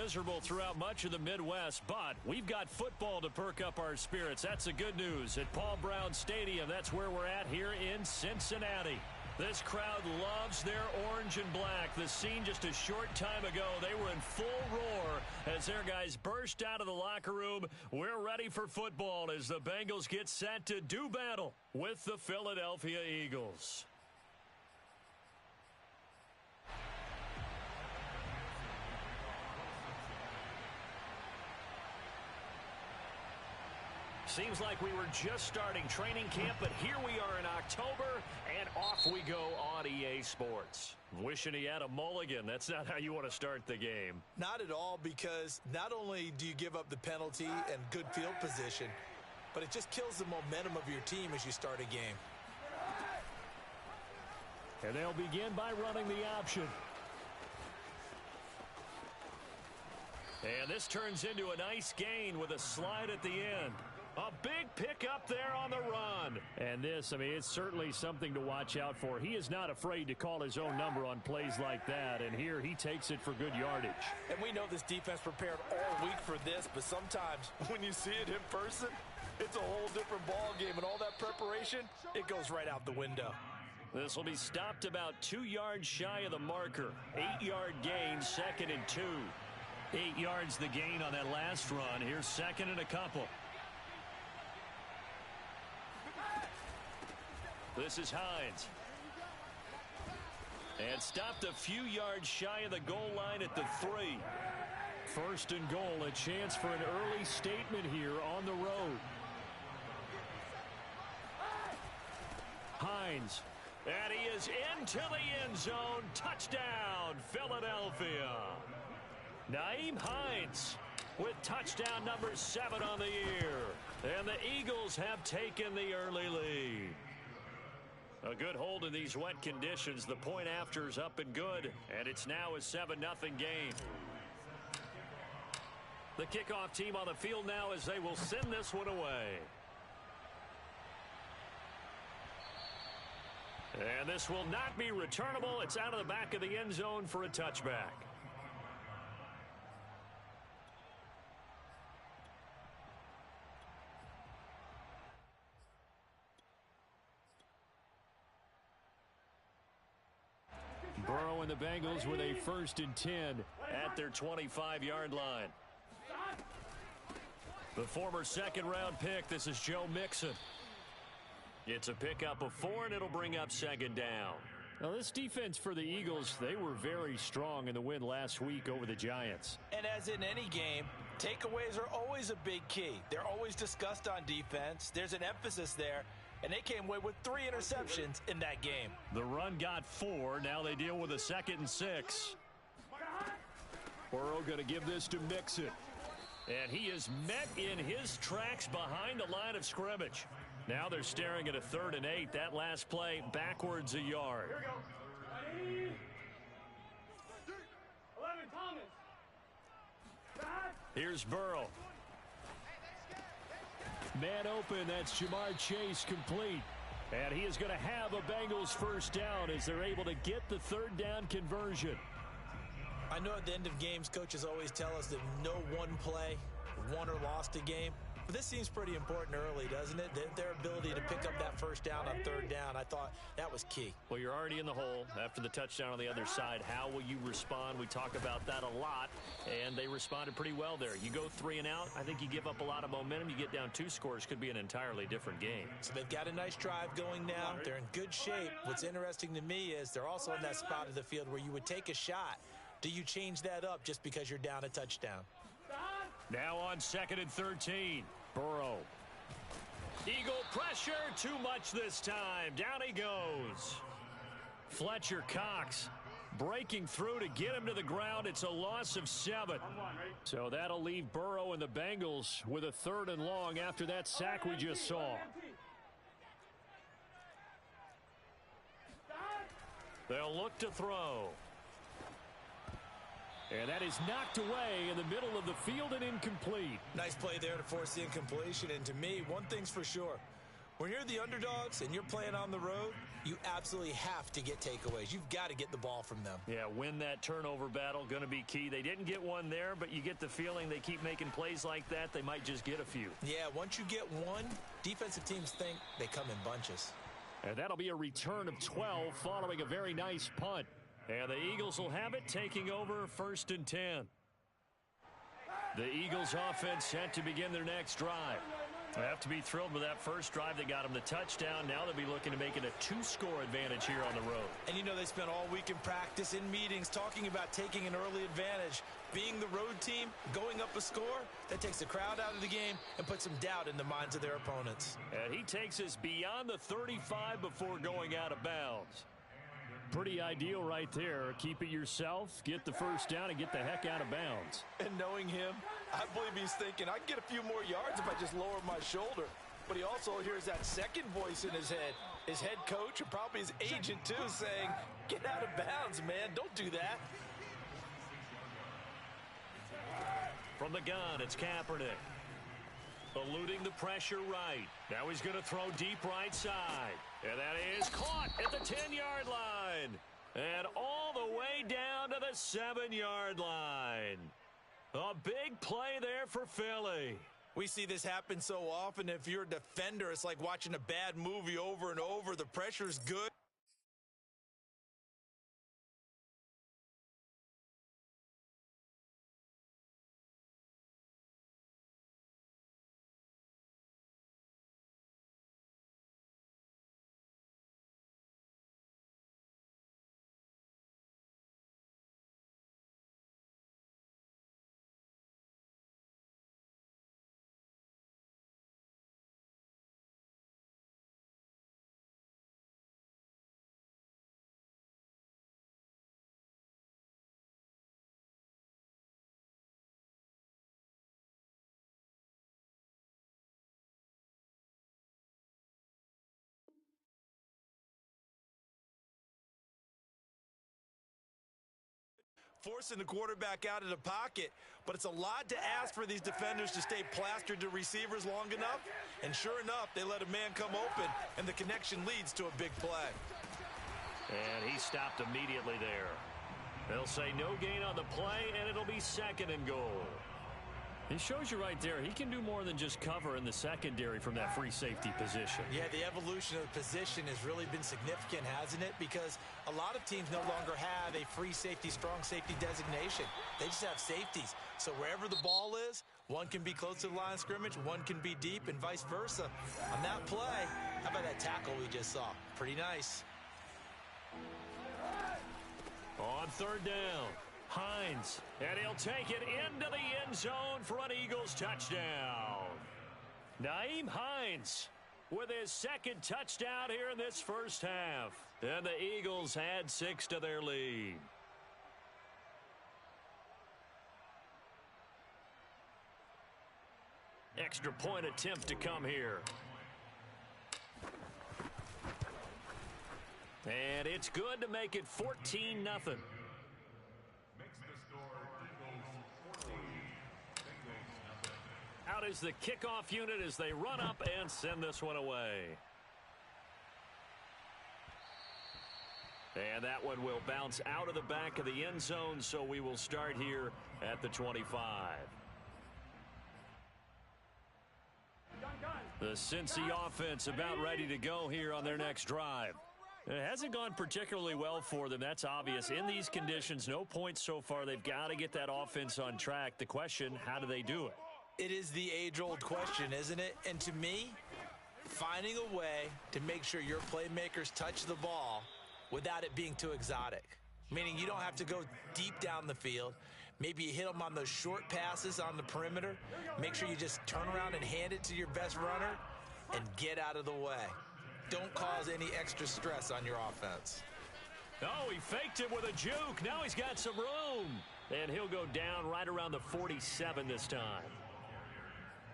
miserable throughout much of the Midwest, but we've got football to perk up our spirits. That's the good news. At Paul Brown Stadium, that's where we're at here in Cincinnati. This crowd loves their orange and black. The scene just a short time ago, they were in full roar as their guys burst out of the locker room. We're ready for football as the Bengals get set to do battle with the Philadelphia Eagles. Seems like we were just starting training camp, but here we are in October, and off we go on EA Sports. Wishing he had a mulligan. That's not how you want to start the game. Not at all, because not only do you give up the penalty and good field position, but it just kills the momentum of your team as you start a game. And they'll begin by running the option. And this turns into a nice gain with a slide at the end. A big pickup there on the run. And this, I mean, it's certainly something to watch out for. He is not afraid to call his own number on plays like that. And here he takes it for good yardage. And we know this defense prepared all week for this, but sometimes when you see it in person, it's a whole different ball game. And all that preparation, it goes right out the window. This will be stopped about 2 yards shy of the marker. 8-yard gain, 2nd and 2. 8 yards the gain on that last run. Here's 2nd and a couple. This is Hines. And stopped a few yards shy of the goal line at the 3. 1st and goal, a chance for an early statement here on the road. Hines. And he is into the end zone. Touchdown, Philadelphia. Nyheim Hines with touchdown number 7 on the year. And the Eagles have taken the early lead. A good hold in these wet conditions. The point after is up and good, and it's now a 7-0 game. The kickoff team on the field now as they will send this one away. And this will not be returnable. It's out of the back of the end zone for a touchback. Burrow and the Bengals with a 1st and 10 at their 25-yard line. The former second-round pick, this is Joe Mixon. It's a pickup of 4, and it'll bring up 2nd down. Now, this defense for the Eagles, they were very strong in the win last week over the Giants. And as in any game, takeaways are always a big key. They're always discussed on defense. There's an emphasis there. And they came away with 3 interceptions in that game. The run got 4. Now they deal with a 2nd and 6. Burrow going to give this to Mixon. And he is met in his tracks behind the line of scrimmage. Now they're staring at a 3rd and 8. That last play backwards a yard. Here we go. 11, Thomas. Here's Burrow. Man open, that's Jamar Chase complete. And he is going to have a Bengals 1st down as they're able to get the 3rd down conversion. I know at the end of games, coaches always tell us that no one play won or lost a game. But this seems pretty important early, doesn't it? Their ability to pick up that 1st down on 3rd down, I thought that was key. Well, you're already in the hole after the touchdown on the other side. How will you respond? We talk about that a lot, and they responded pretty well there. You go 3 and out, I think you give up a lot of momentum. You get down 2 scores, could be an entirely different game. So they've got a nice drive going now. They're in good shape. What's interesting to me is they're also in that spot of the field where you would take a shot. Do you change that up just because you're down a touchdown? Now on 2nd and 13. Burrow. Eagle pressure, too much this time. Down he goes. Fletcher Cox breaking through to get him to the ground. It's a loss of 7. So that'll leave Burrow and the Bengals with a 3rd and long after that sack we just saw. They'll look to throw. And that is knocked away in the middle of the field and incomplete. Nice play there to force the incompletion. And to me, one thing's for sure. When you're the underdogs and you're playing on the road, you absolutely have to get takeaways. You've got to get the ball from them. Yeah, win that turnover battle, going to be key. They didn't get one there, but you get the feeling they keep making plays like that, they might just get a few. Yeah, once you get one, defensive teams think they come in bunches. And that'll be a return of 12 following a very nice punt. And the Eagles will have it, taking over 1st and 10. The Eagles offense set to begin their next drive. They have to be thrilled with that first drive that got them the touchdown. Now they'll be looking to make it a 2-score advantage here on the road. And you know they spent all week in practice, in meetings, talking about taking an early advantage. Being the road team, going up a score, that takes the crowd out of the game and puts some doubt in the minds of their opponents. And he takes us beyond the 35 before going out of bounds. Pretty ideal right there. Keep it yourself, get the first down, and get the heck out of bounds. And knowing him, I believe he's thinking, I can get a few more yards if I just lower my shoulder. But he also hears that second voice in his head coach, and probably his agent too, saying, get out of bounds, man. Don't do that. From the gun, it's Kaepernick. Eluding the pressure right. Now he's going to throw deep right side. And that is caught at the 10-yard line. And all the way down to the 7-yard line. A big play there for Philly. We see this happen so often. If you're a defender, it's like watching a bad movie over and over. The pressure's good. Forcing the quarterback out of the pocket, but it's a lot to ask for these defenders to stay plastered to receivers long enough, and sure enough, they let a man come open, and the connection leads to a big play. And he stopped immediately there. They'll say no gain on the play, and it'll be 2nd and goal. He shows you right there, he can do more than just cover in the secondary from that free safety position. Yeah, the evolution of the position has really been significant, hasn't it? Because a lot of teams no longer have a free safety, strong safety designation. They just have safeties. So wherever the ball is, one can be close to the line of scrimmage, one can be deep, and vice versa. On that play, how about that tackle we just saw? Pretty nice. On 3rd down. Hines, and he'll take it into the end zone for an Eagles touchdown. Nyheim Hines with his 2nd touchdown here in this first half. And the Eagles add 6 to their lead. Extra point attempt to come here. And it's good to make it 14-0. Out is the kickoff unit as they run up and send this one away. And that one will bounce out of the back of the end zone, so we will start here at the 25. The Cincy offense about ready to go here on their next drive. It hasn't gone particularly well for them. That's obvious. In these conditions, no points so far. They've got to get that offense on track. The question, how do they do it? It is the age-old question, isn't it? And to me, finding a way to make sure your playmakers touch the ball without it being too exotic. Meaning you don't have to go deep down the field. Maybe you hit them on those short passes on the perimeter. Make sure you just turn around and hand it to your best runner and get out of the way. Don't cause any extra stress on your offense. Oh, he faked it with a juke. Now he's got some room. And he'll go down right around the 47 this time.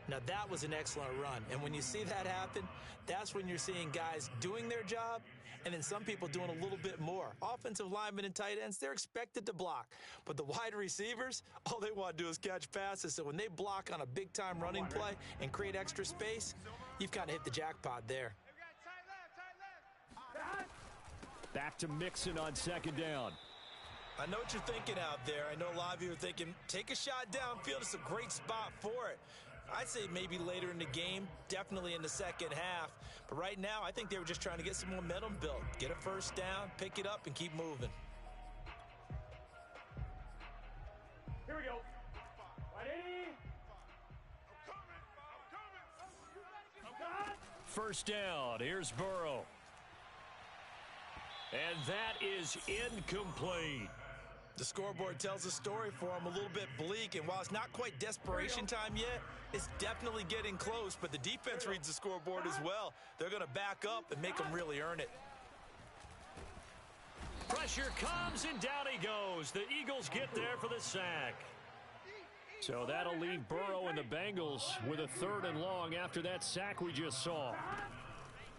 Now, that was an excellent run. And when you see that happen, that's when you're seeing guys doing their job and then some people doing a little bit more. Offensive linemen and tight ends, they're expected to block. But the wide receivers, all they want to do is catch passes. So when they block on a big-time running play and create extra space, you've kind of hit the jackpot there. Back to Mixon on second down. I know what you're thinking out there. I know a lot of you are thinking, take a shot downfield. It's a great spot for it. I'd say maybe later in the game, definitely in the second half. But right now, I think they were just trying to get some momentum built. Get a first down, pick it up, and keep moving. Here we go. First down. Here's Burrow. And that is incomplete. The scoreboard tells a story for him, a little bit bleak, and while it's not quite desperation time yet, it's definitely getting close, but the defense reads the scoreboard as well. They're going to back up and make them really earn it. Pressure comes, and down he goes. The Eagles get there for the sack. So that'll leave Burrow and the Bengals with a 3rd and long after that sack we just saw.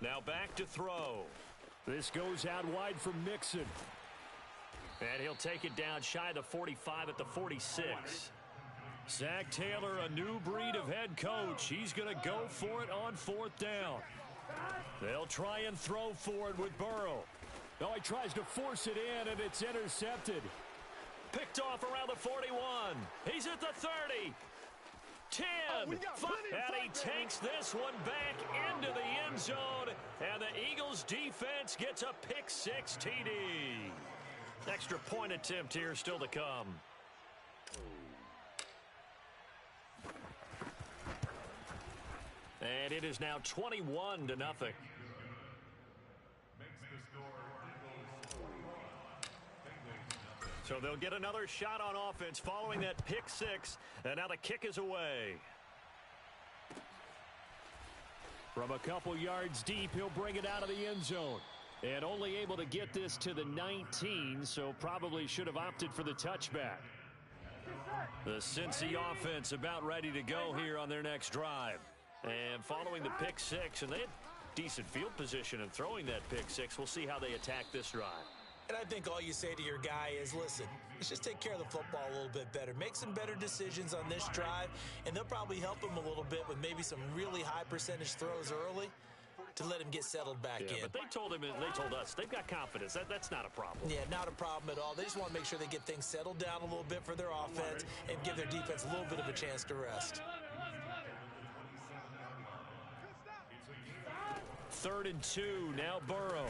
Now back to throw. This goes out wide for Mixon. And he'll take it down shy of the 45 at the 46. Zach Taylor, a new breed of head coach. He's going to go for it on 4th down. They'll try and throw for it with Burrow. Oh, he tries to force it in, and it's intercepted. Picked off around the 41. He's at the 30. 10. And he takes this one back into the end zone. And the Eagles defense gets a pick-6 TD. Extra point attempt here still to come. And it is now 21-0. So they'll get another shot on offense following that pick-6. And now the kick is away. From a couple yards deep, he'll bring it out of the end zone. And only able to get this to the 19, so probably should have opted for the touchback. The Cincy offense about ready to go here on their next drive. And following the pick-6, and they had decent field position in throwing that pick-6. We'll see how they attack this drive. And I think all you say to your guy is, listen, let's just take care of the football a little bit better. Make some better decisions on this drive, and they'll probably help him a little bit with maybe some really high percentage throws early to let him get settled back in. But they told him, and they told us, they've got confidence. That's not a problem. Yeah, not a problem at all. They just want to make sure they get things settled down a little bit for their offense and give their defense a little bit of a chance to rest. 3rd and 2, now Burrow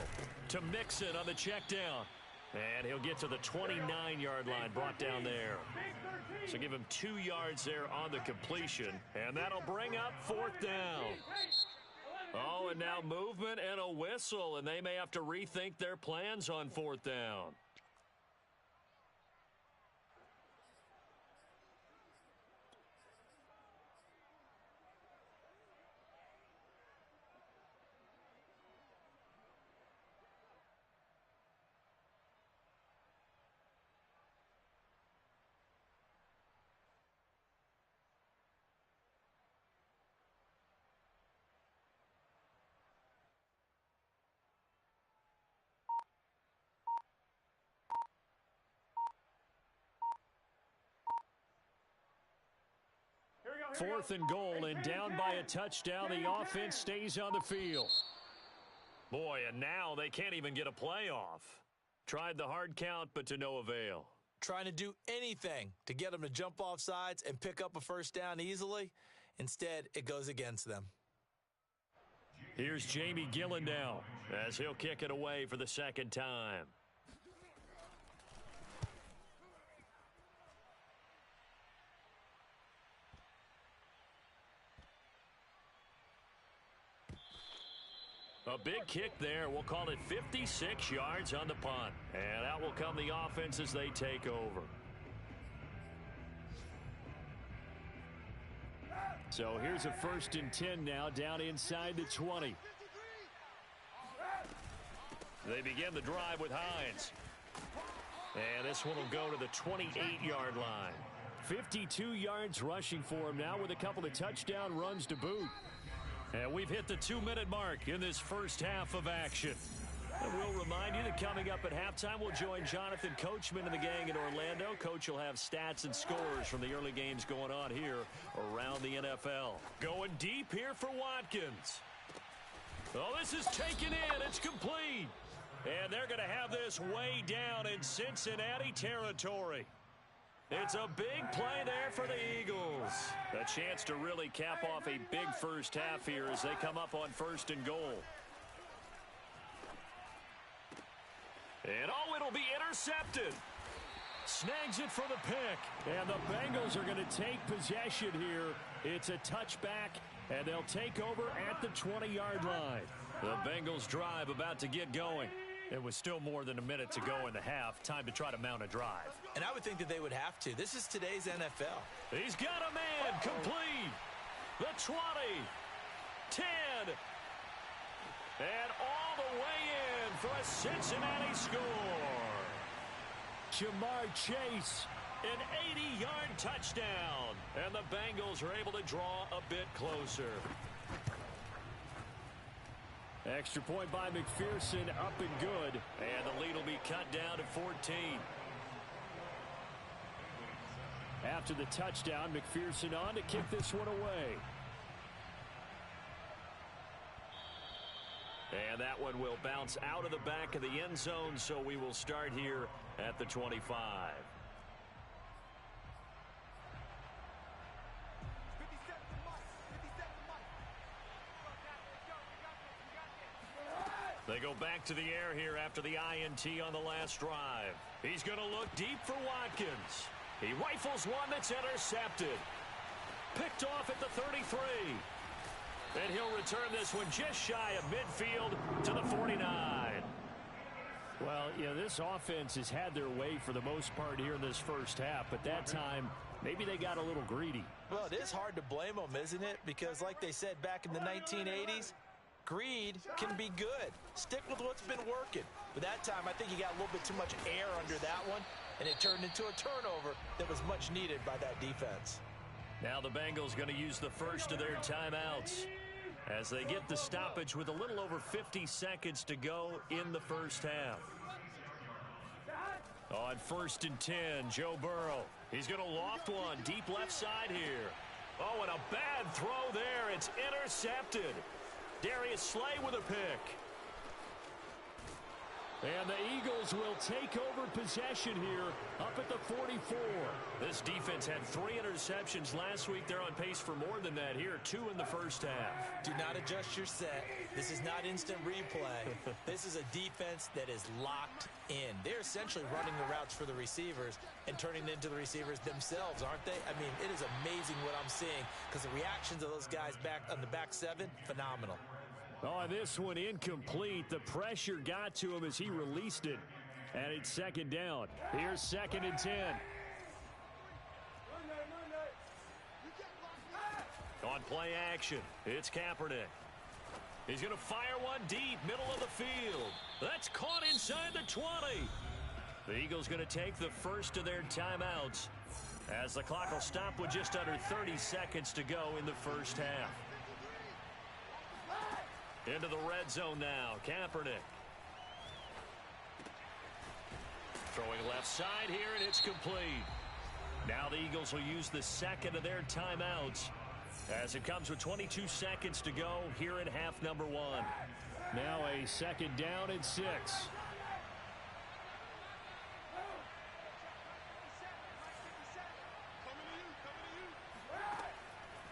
to Mixon on the check down. And he'll get to the 29-yard line, brought down there. So give him 2 yards there on the completion, and that'll bring up 4th down. Oh, and now movement and a whistle, and they may have to rethink their plans on 4th down. Fourth and goal, and down by a touchdown. The offense stays on the field. Boy, and now they can't even get a playoff. Tried the hard count, but to no avail. Trying to do anything to get them to jump off sides and pick up a first down easily. Instead, it goes against them. Here's Jamie Gillen now as he'll kick it away for the second time. A big kick there. We'll call it 56 yards on the punt. And out will come the offense as they take over. So here's a 1st and 10 now down inside the 20. They begin the drive with Hines. And this one will go to the 28-yard line. 52 yards rushing for him now with a couple of touchdown runs to boot. And we've hit the 2-minute mark in this first half of action. And we'll remind you that coming up at halftime, we'll join Jonathan Coachman and the gang in Orlando. Coach will have stats and scores from the early games going on here around the NFL. Going deep here for Watkins. Oh, this is taken in. It's complete. And they're going to have this way down in Cincinnati territory. It's a big play there for the Eagles. A chance to really cap off a big first half here as they come up on 1st and goal. And it'll be intercepted. Snags it for the pick. And the Bengals are going to take possession here. It's a touchback, and they'll take over at the 20-yard line. The Bengals drive about to get going. It was still more than a minute to go in the half. Time to try to mount a drive. And I would think that they would have to. This is today's NFL. He's got a man complete. The 20, 10, and all the way in for a Cincinnati score. Jamar Chase, an 80-yard touchdown. And the Bengals are able to draw a bit closer. Extra point by McPherson, up and good. And the lead will be cut down to 14. After the touchdown, McPherson on to kick this one away. And that one will bounce out of the back of the end zone, so we will start here at the 25. They go back to the air here after the INT on the last drive. He's going to look deep for Watkins. He rifles one that's intercepted. Picked off at the 33. And he'll return this one just shy of midfield to the 49. Well, this offense has had their way for the most part here in this first half, but that time, maybe they got a little greedy. Well, it is hard to blame them, isn't it? Because like they said back in the 1980s, greed can be good. Stick with what's been working. But that time, I think you got a little bit too much air under that one, and it turned into a turnover that was much needed by that defense. Now the Bengals going to use the first of their timeouts as they get the stoppage with a little over 50 seconds to go in the first half. On 1st and 10, Joe Burrow. He's going to loft one deep left side here. Oh, and a bad throw there. It's intercepted. Darius Slay with a pick. And the Eagles will take over possession here up at the 44. This defense had 3 interceptions last week. They're on pace for more than that here. 2 in the first half. Do not adjust your set. This is not instant replay. This is a defense that is locked in. They're essentially running the routes for the receivers and turning it into the receivers themselves, aren't they? I mean, it is amazing what I'm seeing because the reactions of those guys back on the back 7, phenomenal. Oh, this one incomplete. The pressure got to him as he released it. And it's 2nd down. Here's 2nd and 10. On play action, it's Kaepernick. He's going to fire one deep, middle of the field. That's caught inside the 20. The Eagles going to take the first of their timeouts as the clock will stop with just under 30 seconds to go in the first half. Into the red zone now, Kaepernick. Throwing left side here, and it's complete. Now the Eagles will use the second of their timeouts as it comes with 22 seconds to go here in half number 1. Now a 2nd down and 6.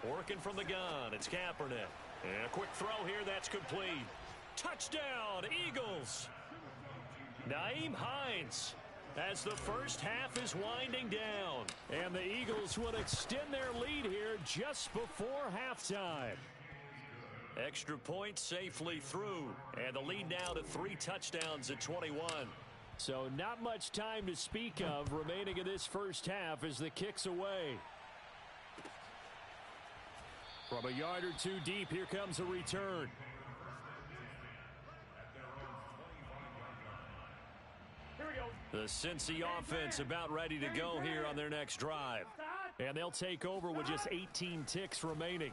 Working from the gun, it's Kaepernick. And a quick throw here, that's complete. Touchdown, Eagles. Nyheim Hines as the first half is winding down. And the Eagles will extend their lead here just before halftime. Extra point safely through. And the lead now to 3 touchdowns at 21. So not much time to speak of remaining in this first half as the kick's away. From a yard or 2 deep, here comes a return. Here we go. The Cincy offense about ready to go here on their next drive. And they'll take over with just 18 ticks remaining.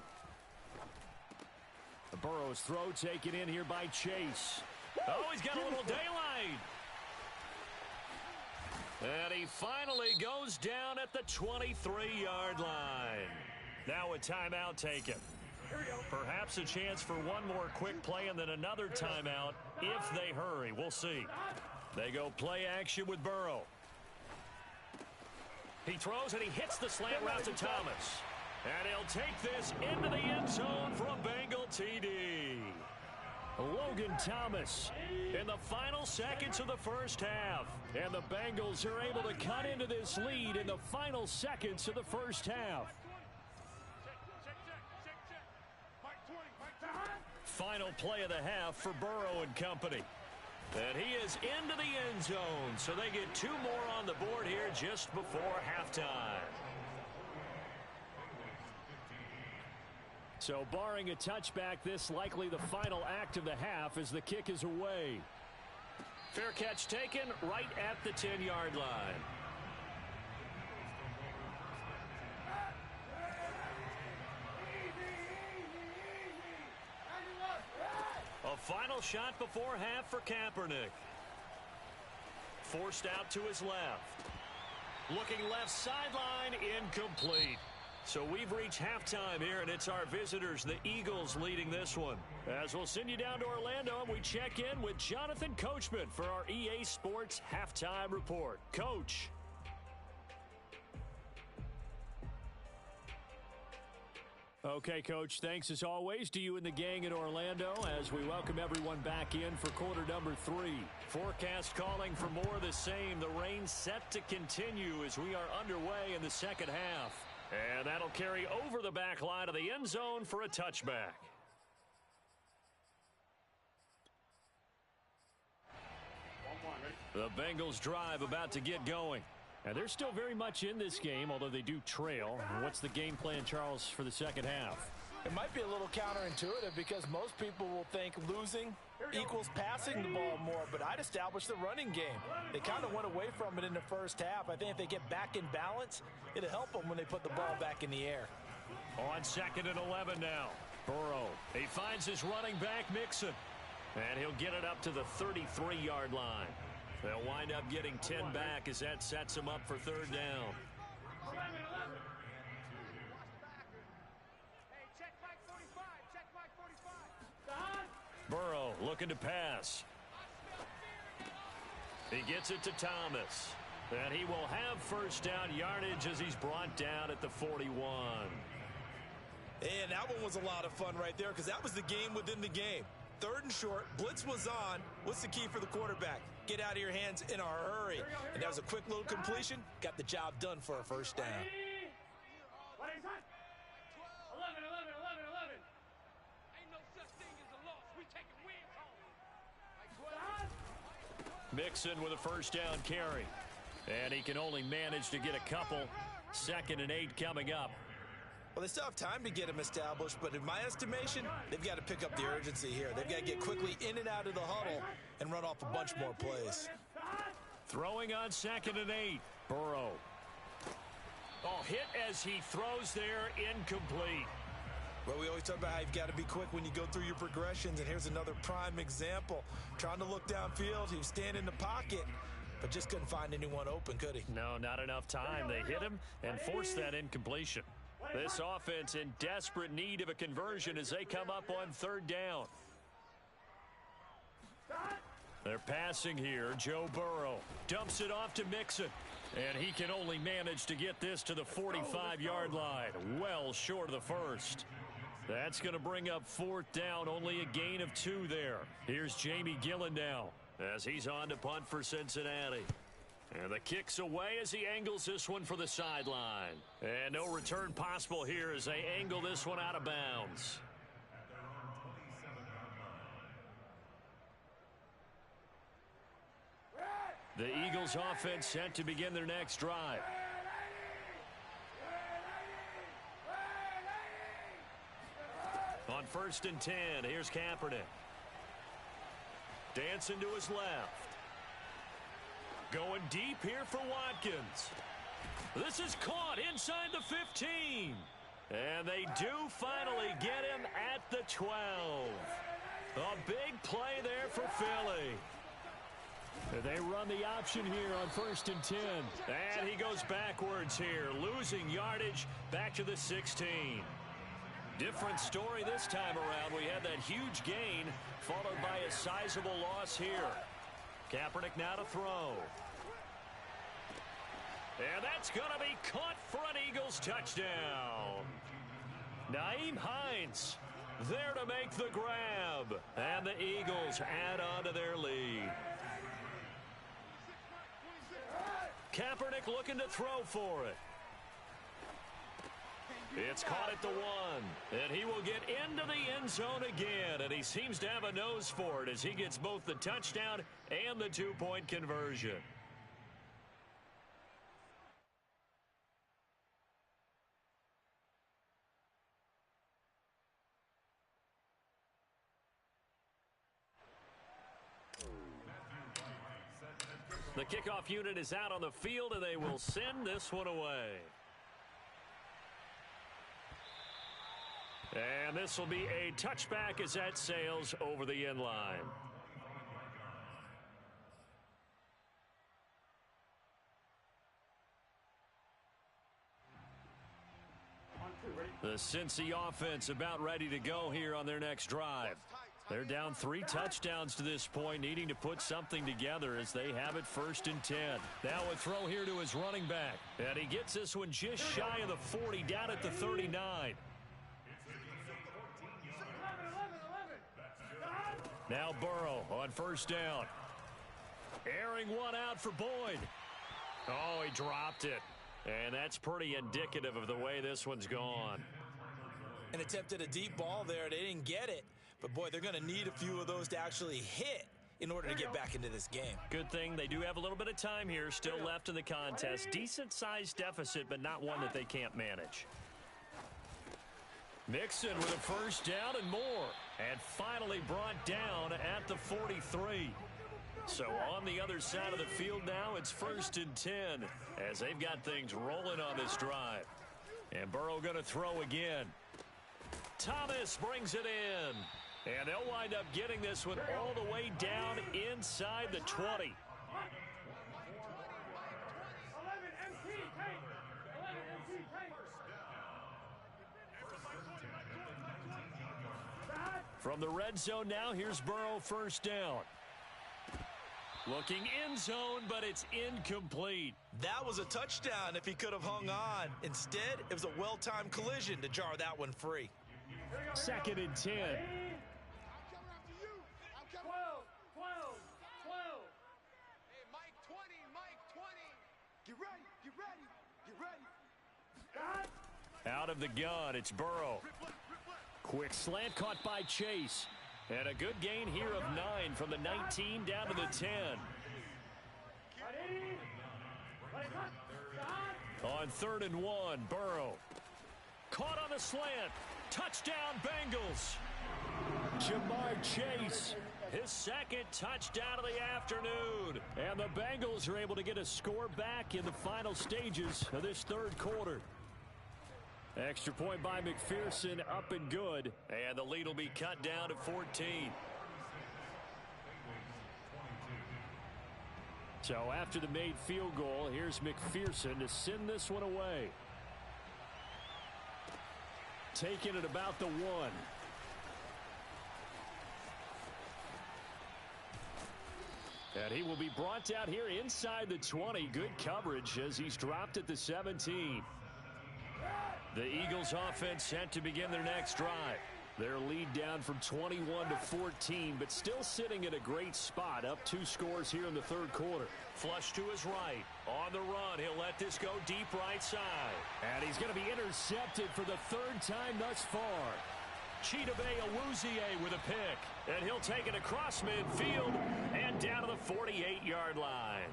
Burrow's throw taken in here by Chase. Oh, he's got a little daylight. And he finally goes down at the 23-yard line. Now a timeout taken. Perhaps a chance for one more quick play and then another timeout if they hurry. We'll see. They go play action with Burrow. He throws and he hits the slant route to Thomas. And he'll take this into the end zone for a Bengal TD. Logan Thomas in the final seconds of the first half. And the Bengals are able to cut into this lead in the final seconds of the first half. Final play of the half for Burrow and company. And he is into the end zone, so they get 2 more on the board here just before halftime. So barring a touchback, this likely the final act of the half as the kick is away. Fair catch taken right at the 10-yard line. A final shot before half for Kaepernick. Forced out to his left. Looking left sideline, incomplete. So we've reached halftime here, and it's our visitors, the Eagles, leading this one. As we'll send you down to Orlando, and we check in with Jonathan Coachman for our EA Sports Halftime Report. Coach. Okay, Coach, thanks as always to you and the gang in Orlando as we welcome everyone back in for quarter number 3. Forecast calling for more of the same. The rain set to continue as we are underway in the second half. And that'll carry over the back line of the end zone for a touchback. The Bengals drive about to get going. And they're still very much in this game, although they do trail. What's the game plan, Charles, for the second half? It might be a little counterintuitive because most people will think losing equals passing the ball more, but I'd establish the running game. They kind of went away from it in the first half. I think if they get back in balance, it'll help them when they put the ball back in the air. On 2nd and 11 now. Burrow, he finds his running back, Mixon. And he'll get it up to the 33-yard line. They'll wind up getting 10 back as that sets them up for 3rd down. Burrow looking to pass. He gets it to Thomas. And he will have 1st down yardage as he's brought down at the 41. And that one was a lot of fun right there because that was the game within the game. 3rd and short, blitz was on. What's the key for the quarterback? Get out of your hands in a hurry. And that was a quick little completion. Got the job done for a 1st down. 11, 11, 11. Ain't no such thing as a loss. We taking wins home. Mixon with a 1st down carry. And he can only manage to get a couple. 2nd and 8 coming up. Well, they still have time to get him established, but in my estimation, they've got to pick up the urgency here. They've got to get quickly in and out of the huddle and run off a bunch more plays. Throwing on 2nd and 8. Burrow. Oh, hit as he throws there, incomplete. Well, we always talk about how you've got to be quick when you go through your progressions, and here's another prime example. Trying to look downfield, he was standing in the pocket, but just couldn't find anyone open, could he? No, not enough time. They hit him and forced that incompletion. This offense in desperate need of a conversion as they come up on 3rd down. They're passing here. Joe Burrow dumps it off to Mixon. And he can only manage to get this to the 45-yard line. Well short of the 1st. That's going to bring up 4th down. Only a gain of 2 there. Here's Jamie Gillen now as he's on to punt for Cincinnati. And the kick's away as he angles this one for the sideline. And no return possible here as they angle this one out of bounds. The Eagles offense set to begin their next drive. On 1st and 10, here's Kaepernick. Dancing to his left. Going deep here for Watkins. This is caught inside the 15. And they do finally get him at the 12. A big play there for Philly. They run the option here on 1st and 10. And he goes backwards here, losing yardage back to the 16. Different story this time around. We had that huge gain followed by a sizable loss here. Kaepernick now to throw. And that's going to be caught for an Eagles touchdown. Nyheim Hines there to make the grab. And the Eagles add on to their lead. Kaepernick looking to throw for it. It's caught at the 1. And he will get into the end zone again. And he seems to have a nose for it as he gets both the touchdown and the 2-point conversion. The kickoff unit is out on the field, and they will send this one away. And this will be a touchback as that sails over the end line. The Cincy offense about ready to go here on their next drive. They're down 3 touchdowns to this point, needing to put something together as they have it 1st and 10. Now a throw here to his running back. And he gets this one just shy of the 40, down at the 39. Now Burrow on 1st down. Airing one out for Boyd. Oh, he dropped it. And that's pretty indicative of the way this one's gone. And attempted a deep ball there. They didn't get it. But, boy, they're going to need a few of those to actually hit in order to get back into this game. Good thing they do have a little bit of time here still left in the contest. Decent-sized deficit, but not one that they can't manage. Mixon with a 1st down and more. And finally brought down at the 43. So on the other side of the field now, it's 1st and 10 as they've got things rolling on this drive. And Burrow going to throw again. Thomas brings it in. And they'll wind up getting this one all the way down inside the 20. From the red zone now, here's Burrow 1st down. Looking end zone, but it's incomplete. That was a touchdown if he could have hung on. Instead, it was a well-timed collision to jar that one free. 2nd and 10. Out of the gun, it's Burrow. Quick slant caught by Chase. And a good gain here of 9 from the 19 down to the 10. On 3rd and 1, Burrow. Caught on the slant. Touchdown, Bengals. Jamar Chase, his 2nd touchdown of the afternoon. And the Bengals are able to get a score back in the final stages of this 3rd quarter. Extra point by McPherson, up and good. And the lead will be cut down to 14. So after the made field goal, here's McPherson to send this one away. Taking it about the 1. And he will be brought down here inside the 20. Good coverage as he's dropped at the 17. The Eagles offense set to begin their next drive. Their lead down from 21 to 14, but still sitting at a great spot, up 2 scores here in the 3rd quarter. Flush to his right. On the run, he'll let this go deep right side. And he's going to be intercepted for the 3rd time thus far. Chidobe Awuzie with a pick. And he'll take it across midfield and down to the 48-yard line.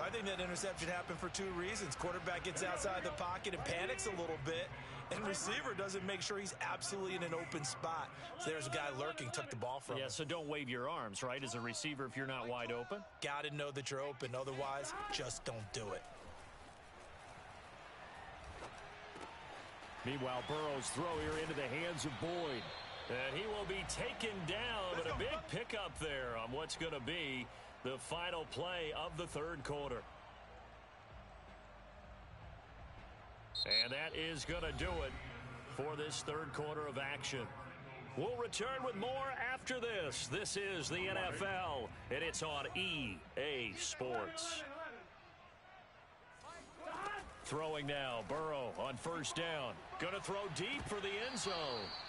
I think that interception happened for 2 reasons. Quarterback gets outside the pocket and panics a little bit, and receiver doesn't make sure he's absolutely in an open spot. So there's a guy lurking, took the ball from him. Yeah, so don't wave your arms, right, as a receiver if you're not wide open? Got to know that you're open. Otherwise, just don't do it. Meanwhile, Burrow's throw here into the hands of Boyd. And he will be taken down, but a big pickup there on what's going to be the final play of the 3rd quarter. And that is going to do it for this third quarter of action. We'll return with more after this. This is the NFL, and it's on EA Sports. Throwing now, Burrow on first down. Going to throw deep for the end zone.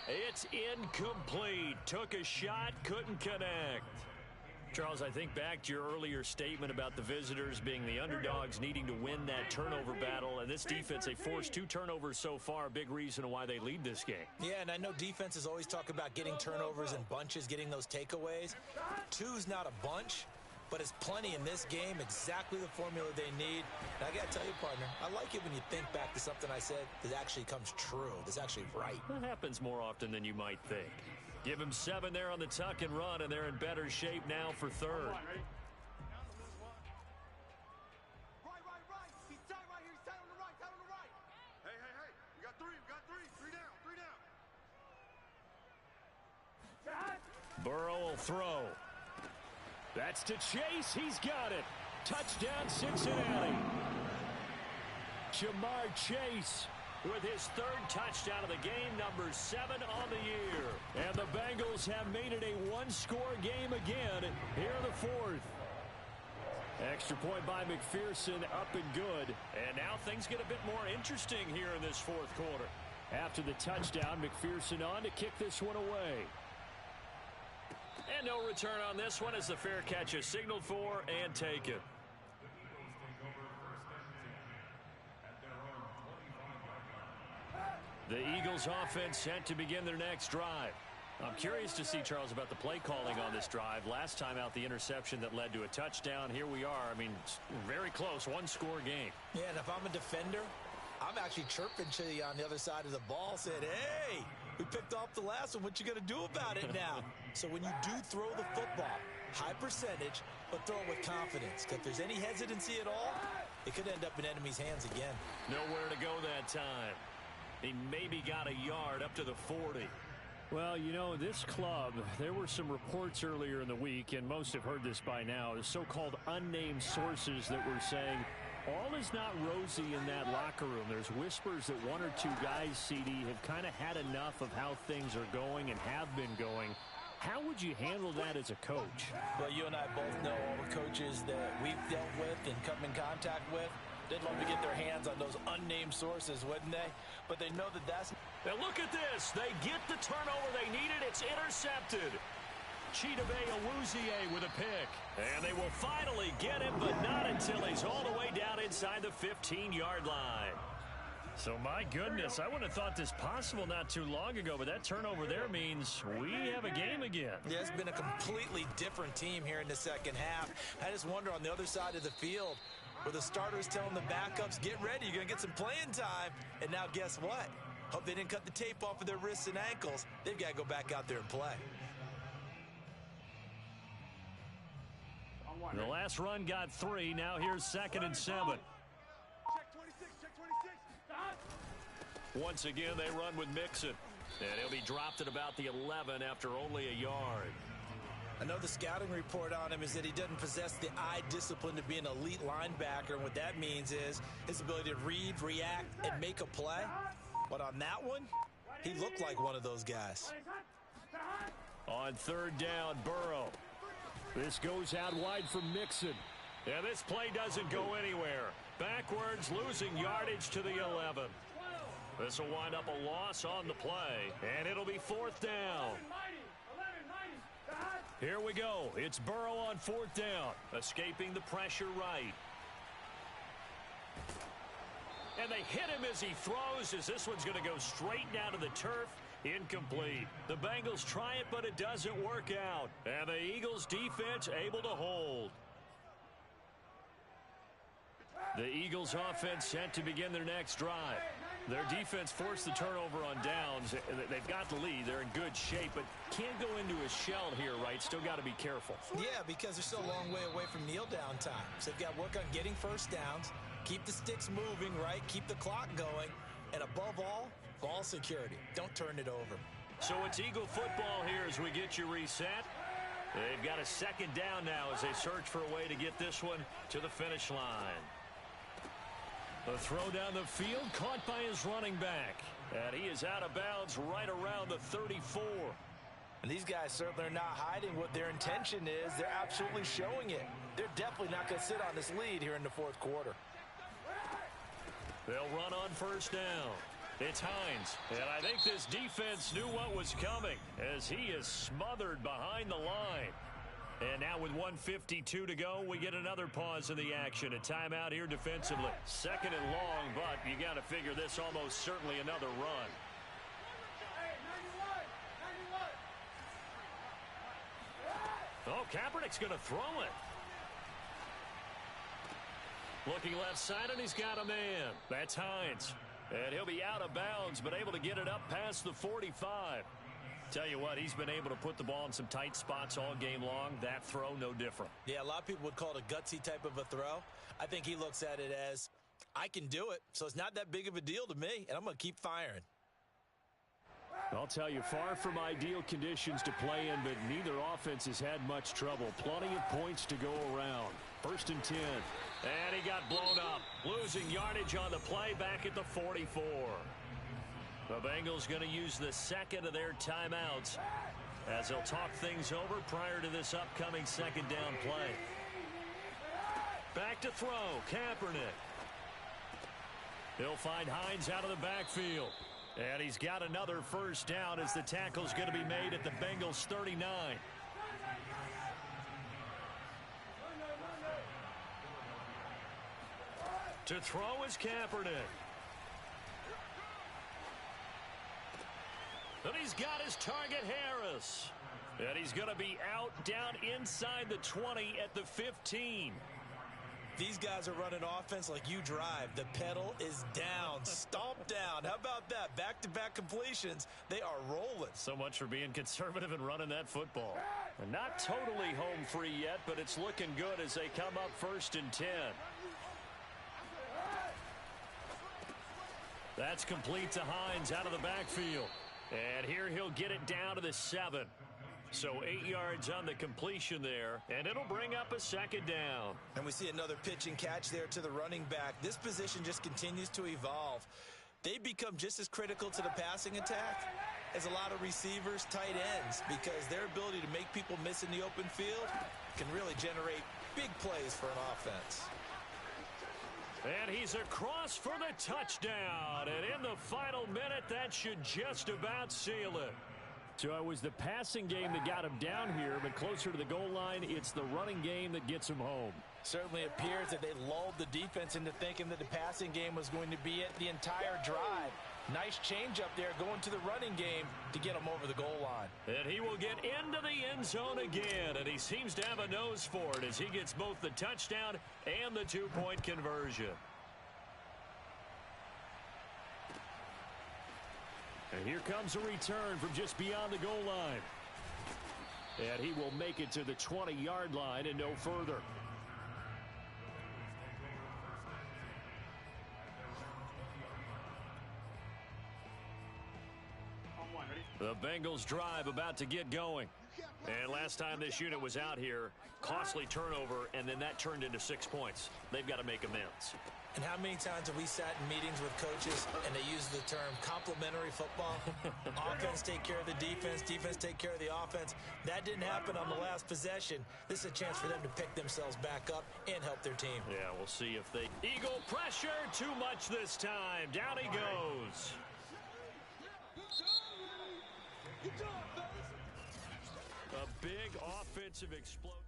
It's incomplete. Took a shot, couldn't connect. Charles, I think back to your earlier statement about the visitors being the underdogs needing to win that turnover battle. And this defense, they forced 2 turnovers so far, a big reason why they lead this game. Yeah, and I know defenses always talk about getting turnovers in bunches, getting those takeaways. 2's not a bunch, but it's plenty in this game, exactly the formula they need. And I got to tell you, partner, I like it when you think back to something I said that actually comes true, that's actually right. That happens more often than you might think. Give him 7 there on the tuck and run, and they're in better shape now for third. Right. He's tight right here. He's tight on the right. Hey. We got 3. Three down. Burrow will throw. That's to Chase. He's got it. Touchdown, Cincinnati. Jamar Chase with his 3rd touchdown of the game, number 7 on the year. And the Bengals have made it a 1-score game again here in the 4th. Extra point by McPherson, up and good. And now things get a bit more interesting here in this 4th quarter. After the touchdown, McPherson on to kick this one away. And no return on this one as the fair catch is signaled for and taken. The Eagles offense set to begin their next drive. I'm curious to see, Charles, about the play calling on this drive. Last time out, the interception that led to a touchdown. Here we are. I mean, very close, 1-score game. Yeah, and if I'm a defender, I'm actually chirping to you on the other side of the ball, saying, hey, we picked off the last one. What you going to do about it now? So when you do throw the football, high percentage, but throw it with confidence. Because if there's any hesitancy at all, it could end up in enemy's hands again. Nowhere to go that time. He maybe got a yard up to the 40. Well, you know, this club, there were some reports earlier in the week, and most have heard this by now, the so-called unnamed sources that were saying all is not rosy in that locker room. There's whispers that 1 or 2 guys, CD, have kind of had enough of how things are going and have been going. How would you handle that as a coach? Well, you and I both know all the coaches that we've dealt with and come in contact with. They'd love to get their hands on those unnamed sources, wouldn't they? But they know that that's... Now look at this. They get the turnover they needed. It's intercepted. Chidobe Awuzie with a pick. And they will finally get him, but not until he's all the way down inside the 15-yard line. So, my goodness, I wouldn't have thought this possible not too long ago, but that turnover there means we have a game again. Yeah, it's been a completely different team here in the second half. I just wonder on the other side of the field, where the starters telling the backups, get ready, you're going to get some playing time. And now guess what? Hope they didn't cut the tape off of their wrists and ankles. They've got to go back out there and play. The last run got 3. Now here's 2nd and 7. Check 26. Once again, they run with Mixon. And he'll be dropped at about the 11 after only a yard. I know the scouting report on him is that he doesn't possess the eye discipline to be an elite linebacker. And what that means is his ability to read, react, and make a play. But on that one, he looked like one of those guys. On 3rd down, Burrow. This goes out wide for Mixon. And this play doesn't go anywhere. Backwards, losing yardage to the 11. This will wind up a loss on the play, and it'll be 4th down. Here we go. It's Burrow on 4th down, escaping the pressure right. And they hit him as he throws, as this one's going to go straight down to the turf. Incomplete. The Bengals try it, but it doesn't work out. And the Eagles defense able to hold. The Eagles offense set to begin their next drive. Their defense forced the turnover on downs. They've got the lead. They're in good shape, but can't go into a shell here, right? Still got to be careful. Yeah, because they're still a long way away from kneel down time. So they've got to work on getting first downs, keep the sticks moving, right? Keep the clock going. And above all, ball security. Don't turn it over. So it's Eagle football here as we get you reset. They've got a 2nd down now as they search for a way to get this one to the finish line. The throw down the field caught by his running back. And he is out of bounds right around the 34. And these guys certainly are not hiding what their intention is. They're absolutely showing it. They're definitely not going to sit on this lead here in the fourth quarter. They'll run on first down. It's Hines. And I think this defense knew what was coming as he is smothered behind the line. And now with 1:52 to go, we get another pause in the action. A timeout here defensively. Second and long, but you got to figure this almost certainly another run. Oh, Kaepernick's going to throw it. Looking left side, and he's got a man. That's Hines. And he'll be out of bounds, but able to get it up past the 45. Tell you what, he's been able to put the ball in some tight spots all game long. That throw, no different. Yeah, a lot of people would call it a gutsy type of a throw. I think he looks at it as, I can do it, so it's not that big of a deal to me, and I'm going to keep firing. I'll tell you, far from ideal conditions to play in, but neither offense has had much trouble. Plenty of points to go around. First and 10. And he got blown up. Losing yardage on the play back at the 44. The Bengals going to use the second of their timeouts as they'll talk things over prior to this upcoming second down play. Back to throw, Kaepernick. He'll find Hines out of the backfield. And he's got another first down as the tackle's going to be made at the Bengals 39. To throw is Kaepernick. And he's got his target, Harris. And he's going to be out down inside the 20 at the 15. These guys are running offense like you drive. The pedal is down, stomp down. How about that? Back-to-back completions. They are rolling. So much for being conservative and running that football. And not totally home free yet, but it's looking good as they come up first and 10. That's complete to Hines out of the backfield. And here he'll get it down to the 7. So 8 yards on the completion there, and it'll bring up a second down. And we see another pitch and catch there to the running back. This position just continues to evolve. They become just as critical to the passing attack as a lot of receivers, tight ends, because their ability to make people miss in the open field can really generate big plays for an offense. And he's across for the touchdown. And in the final minute, that should just about seal it. So it was the passing game that got him down here, but closer to the goal line, it's the running game that gets him home. Certainly appears that they lulled the defense into thinking that the passing game was going to be it the entire drive. Nice change up there going to the running game to get him over the goal line. And he will get into the end zone again, and he seems to have a nose for it as he gets both the touchdown and the two-point conversion. And here comes a return from just beyond the goal line. And he will make it to the 20-yard line and no further. The Bengals drive about to get going. And last time this unit was out here, costly turnover, and then that turned into 6 points. They've got to make amends. And how many times have we sat in meetings with coaches and they use the term complementary football? Offense take care of the defense, defense take care of the offense. That didn't happen on the last possession. This is a chance for them to pick themselves back up and help their team. Yeah, we'll see if they... Eagle pressure, too much this time. Down he goes. A big offensive explosion.